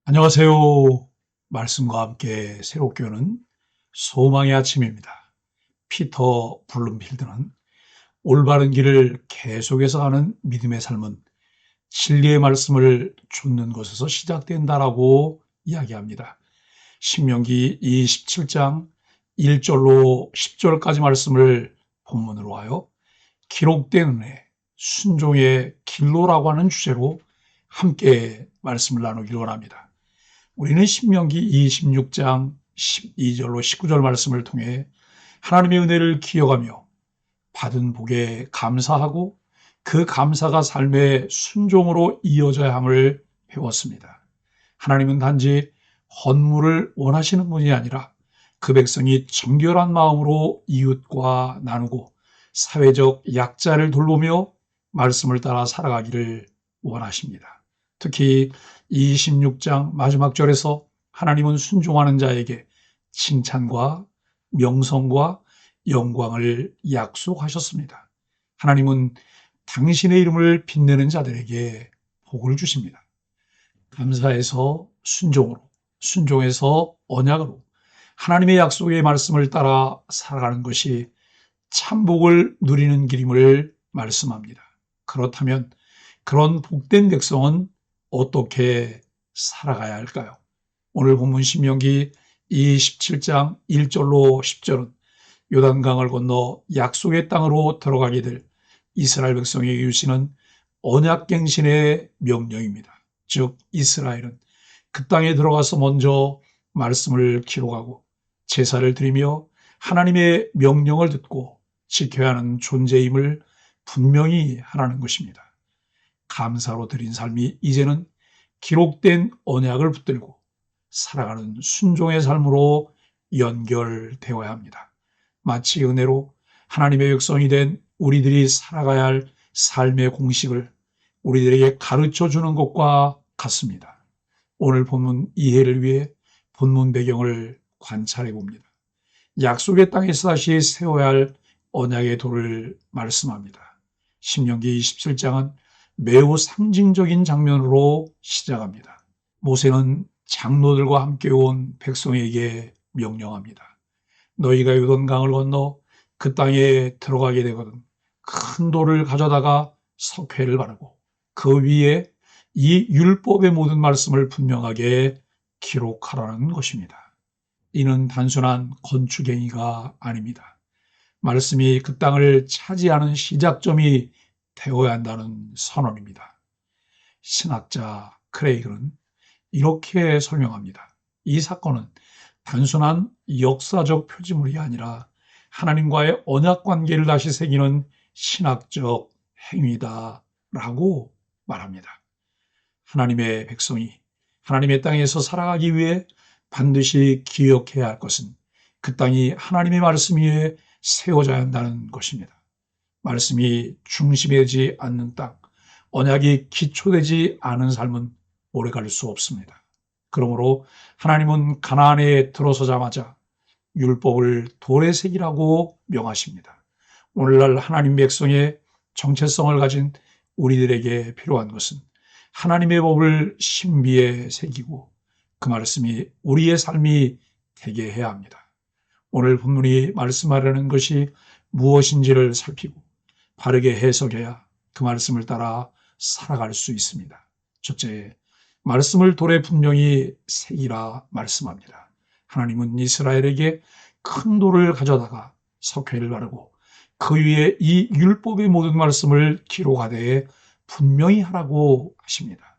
안녕하세요. 말씀과 함께 새롭게 오는 소망의 아침입니다. 피터 블룸필드는 올바른 길을 계속해서 가는 믿음의 삶은 진리의 말씀을 좇는 것에서 시작된다라고 이야기합니다. 신명기 27장 1절로 10절까지 말씀을 본문으로 하여 기록된 은혜, 순종의 길로라고 하는 주제로 함께 말씀을 나누기를 원합니다. 우리는 신명기 26장 12절로 19절 말씀을 통해 하나님의 은혜를 기억하며 받은 복에 감사하고 그 감사가 삶의 순종으로 이어져야 함을 배웠습니다. 하나님은 단지 헌물을 원하시는 분이 아니라 그 백성이 정결한 마음으로 이웃과 나누고 사회적 약자를 돌보며 말씀을 따라 살아가기를 원하십니다. 특히 26장 마지막 절에서 하나님은 순종하는 자에게 칭찬과 명성과 영광을 약속하셨습니다. 하나님은 당신의 이름을 빛내는 자들에게 복을 주십니다. 감사해서 순종으로, 순종해서 언약으로 하나님의 약속의 말씀을 따라 살아가는 것이 참복을 누리는 길임을 말씀합니다. 그렇다면 그런 복된 백성은 어떻게 살아가야 할까요? 오늘 본문 신명기 27장 1절로 10절은 요단강을 건너 약속의 땅으로 들어가게 될 이스라엘 백성에게 주시는 언약갱신의 명령입니다. 즉 이스라엘은 그 땅에 들어가서 먼저 말씀을 기록하고 제사를 드리며 하나님의 명령을 듣고 지켜야 하는 존재임을 분명히 하라는 것입니다. 감사로 드린 삶이 이제는 기록된 언약을 붙들고 살아가는 순종의 삶으로 연결되어야 합니다. 마치 은혜로 하나님의 백성이 된 우리들이 살아가야 할 삶의 공식을 우리들에게 가르쳐 주는 것과 같습니다. 오늘 본문 이해를 위해 본문 배경을 관찰해 봅니다. 약속의 땅에서 다시 세워야 할 언약의 도를 말씀합니다. 신명기 27장은 매우 상징적인 장면으로 시작합니다. 모세는 장로들과 함께 온 백성에게 명령합니다. 너희가 요단강을 건너 그 땅에 들어가게 되거든 큰 돌을 가져다가 석회를 바르고 그 위에 이 율법의 모든 말씀을 분명하게 기록하라는 것입니다. 이는 단순한 건축행위가 아닙니다. 말씀이 그 땅을 차지하는 시작점이 되어야 한다는 선언입니다. 신학자 크레이그는 이렇게 설명합니다. 이 사건은 단순한 역사적 표지물이 아니라 하나님과의 언약 관계를 다시 새기는 신학적 행위다라고 말합니다. 하나님의 백성이 하나님의 땅에서 살아가기 위해 반드시 기억해야 할 것은 그 땅이 하나님의 말씀 위에 세워져야 한다는 것입니다. 말씀이 중심이 되지 않는 땅, 언약이 기초되지 않은 삶은 오래갈 수 없습니다. 그러므로 하나님은 가나안에 들어서자마자 율법을 돌에 새기라고 명하십니다. 오늘날 하나님 백성의 정체성을 가진 우리들에게 필요한 것은 하나님의 법을 신비에 새기고 그 말씀이 우리의 삶이 되게 해야 합니다. 오늘 본문이 말씀하려는 것이 무엇인지를 살피고 바르게 해석해야 그 말씀을 따라 살아갈 수 있습니다. 첫째, 말씀을 돌에 분명히 새기라 말씀합니다. 하나님은 이스라엘에게 큰 돌을 가져다가 석회를 바르고 그 위에 이 율법의 모든 말씀을 기록하되 분명히 하라고 하십니다.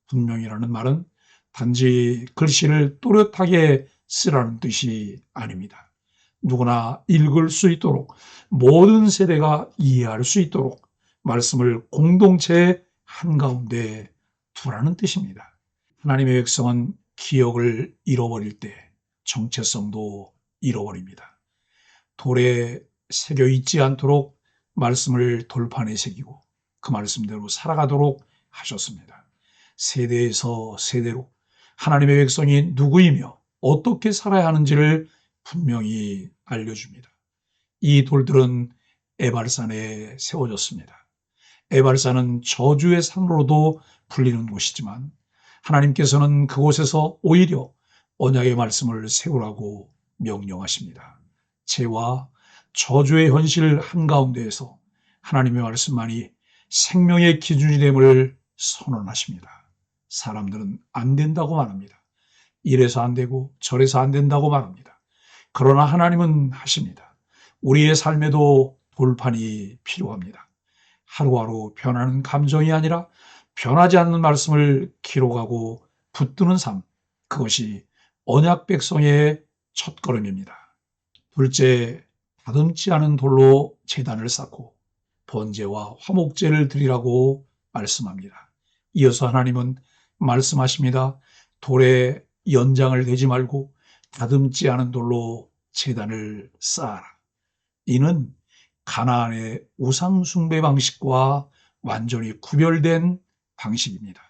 분명히라는 말은 단지 글씨를 또렷하게 쓰라는 뜻이 아닙니다. 누구나 읽을 수 있도록 모든 세대가 이해할 수 있도록 말씀을 공동체의 한가운데 두라는 뜻입니다. 하나님의 백성은 기억을 잃어버릴 때 정체성도 잃어버립니다. 돌에 새겨 있지 않도록 말씀을 돌판에 새기고 그 말씀대로 살아가도록 하셨습니다. 세대에서 세대로 하나님의 백성이 누구이며 어떻게 살아야 하는지를 분명히 알려줍니다. 이 돌들은 에발산에 세워졌습니다. 에발산은 저주의 산으로도 불리는 곳이지만 하나님께서는 그곳에서 오히려 언약의 말씀을 세우라고 명령하십니다. 죄와 저주의 현실 한가운데에서 하나님의 말씀만이 생명의 기준이 됨을 선언하십니다. 사람들은 안 된다고 말합니다. 이래서 안 되고 저래서 안 된다고 말합니다. 그러나 하나님은 하십니다. 우리의 삶에도 돌판이 필요합니다. 하루하루 변하는 감정이 아니라 변하지 않는 말씀을 기록하고 붙드는 삶, 그것이 언약 백성의 첫걸음입니다. 둘째, 다듬지 않은 돌로 제단을 쌓고 번제와 화목제를 드리라고 말씀합니다. 이어서 하나님은 말씀하십니다. 돌에 연장을 대지 말고 다듬지 않은 돌로 제단을 쌓아라. 이는 가나안의 우상 숭배 방식과 완전히 구별된 방식입니다.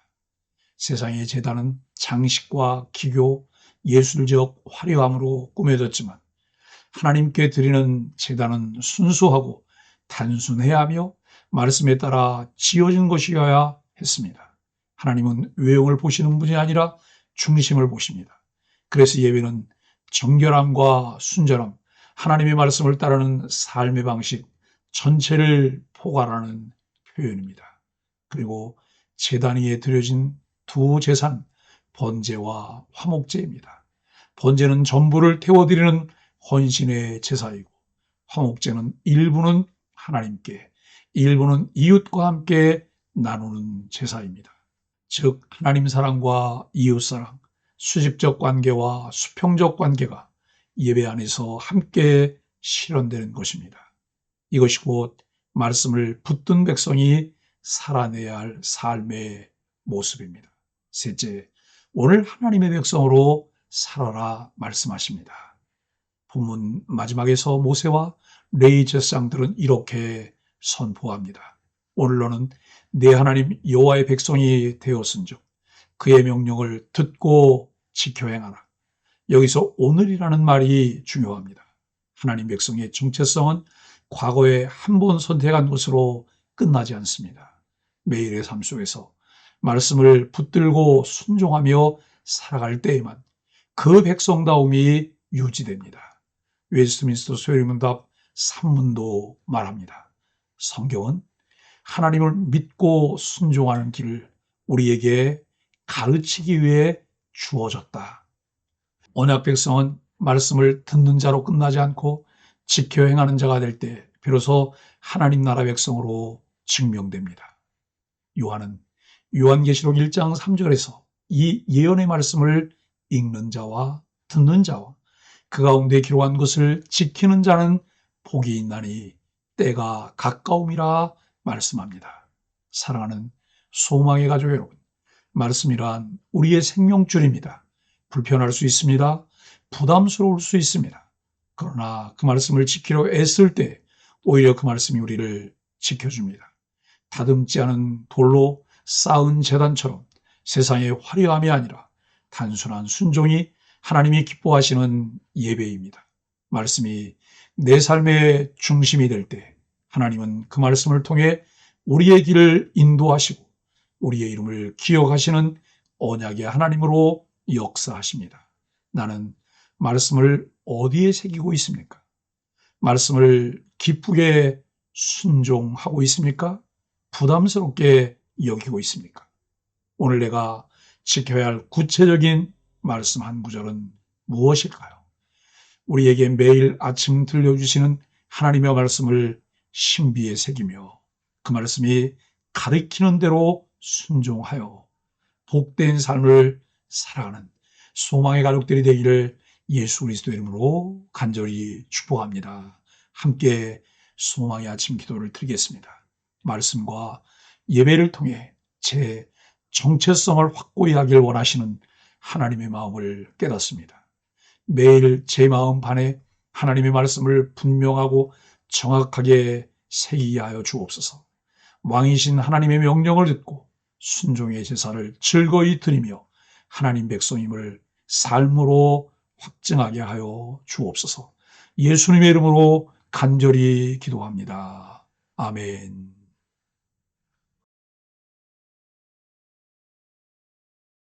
세상의 제단은 장식과 기교, 예술적 화려함으로 꾸며졌지만 하나님께 드리는 제단은 순수하고 단순해야 하며 말씀에 따라 지어진 것이어야 했습니다. 하나님은 외형을 보시는 분이 아니라 중심을 보십니다. 그래서 예배는 정결함과 순전함, 하나님의 말씀을 따르는 삶의 방식 전체를 포괄하는 표현입니다. 그리고 제단 위에 드려진 두 제산, 번제와 화목제입니다. 번제는 전부를 태워드리는 헌신의 제사이고, 화목제는 일부는 하나님께, 일부는 이웃과 함께 나누는 제사입니다. 즉 하나님 사랑과 이웃 사랑, 수직적 관계와 수평적 관계가 예배 안에서 함께 실현되는 것입니다. 이것이 곧 말씀을 붙든 백성이 살아내야 할 삶의 모습입니다. 셋째, 오늘 하나님의 백성으로 살아라 말씀하십니다. 본문 마지막에서 모세와 레위 제사장들은 이렇게 선포합니다. 오늘 너는 내 하나님 여호와의 백성이 되었은즉 그의 명령을 듣고 지켜 행하라. 여기서 오늘이라는 말이 중요합니다. 하나님 백성의 정체성은 과거에 한 번 선택한 것으로 끝나지 않습니다. 매일의 삶 속에서 말씀을 붙들고 순종하며 살아갈 때에만 그 백성다움이 유지됩니다. 웨스트민스터 소요리문답 3문도 말합니다. 성경은 하나님을 믿고 순종하는 길을 우리에게 가르치기 위해 주어졌다. 언약 백성은 말씀을 듣는 자로 끝나지 않고 지켜 행하는 자가 될 때 비로소 하나님 나라 백성으로 증명됩니다. 요한은 요한계시록 1장 3절에서 이 예언의 말씀을 읽는 자와 듣는 자와 그 가운데 기록한 것을 지키는 자는 복이 있나니 때가 가까움이라 말씀합니다. 사랑하는 소망의 가족 여러분, 말씀이란 우리의 생명줄입니다. 불편할 수 있습니다. 부담스러울 수 있습니다. 그러나 그 말씀을 지키려 애쓸 때 오히려 그 말씀이 우리를 지켜줍니다. 다듬지 않은 돌로 쌓은 제단처럼 세상의 화려함이 아니라 단순한 순종이 하나님이 기뻐하시는 예배입니다. 말씀이 내 삶의 중심이 될 때 하나님은 그 말씀을 통해 우리의 길을 인도하시고 우리의 이름을 기억하시는 언약의 하나님으로 역사하십니다. 나는 말씀을 어디에 새기고 있습니까? 말씀을 기쁘게 순종하고 있습니까? 부담스럽게 여기고 있습니까? 오늘 내가 지켜야 할 구체적인 말씀 한 구절은 무엇일까요? 우리에게 매일 아침 들려주시는 하나님의 말씀을 신비에 새기며 그 말씀이 가르치는 대로 순종하여 복된 삶을 살아가는 소망의 가족들이 되기를 예수 그리스도의 이름으로 간절히 축복합니다. 함께 소망의 아침 기도를 드리겠습니다. 말씀과 예배를 통해 제 정체성을 확고히 하길 원하시는 하나님의 마음을 깨닫습니다. 매일 제 마음 반에 하나님의 말씀을 분명하고 정확하게 새기게 하여 주옵소서. 왕이신 하나님의 명령을 듣고 순종의 제사를 즐거이 드리며 하나님 백성임을 삶으로 확증하게 하여 주옵소서. 예수님의 이름으로 간절히 기도합니다. 아멘.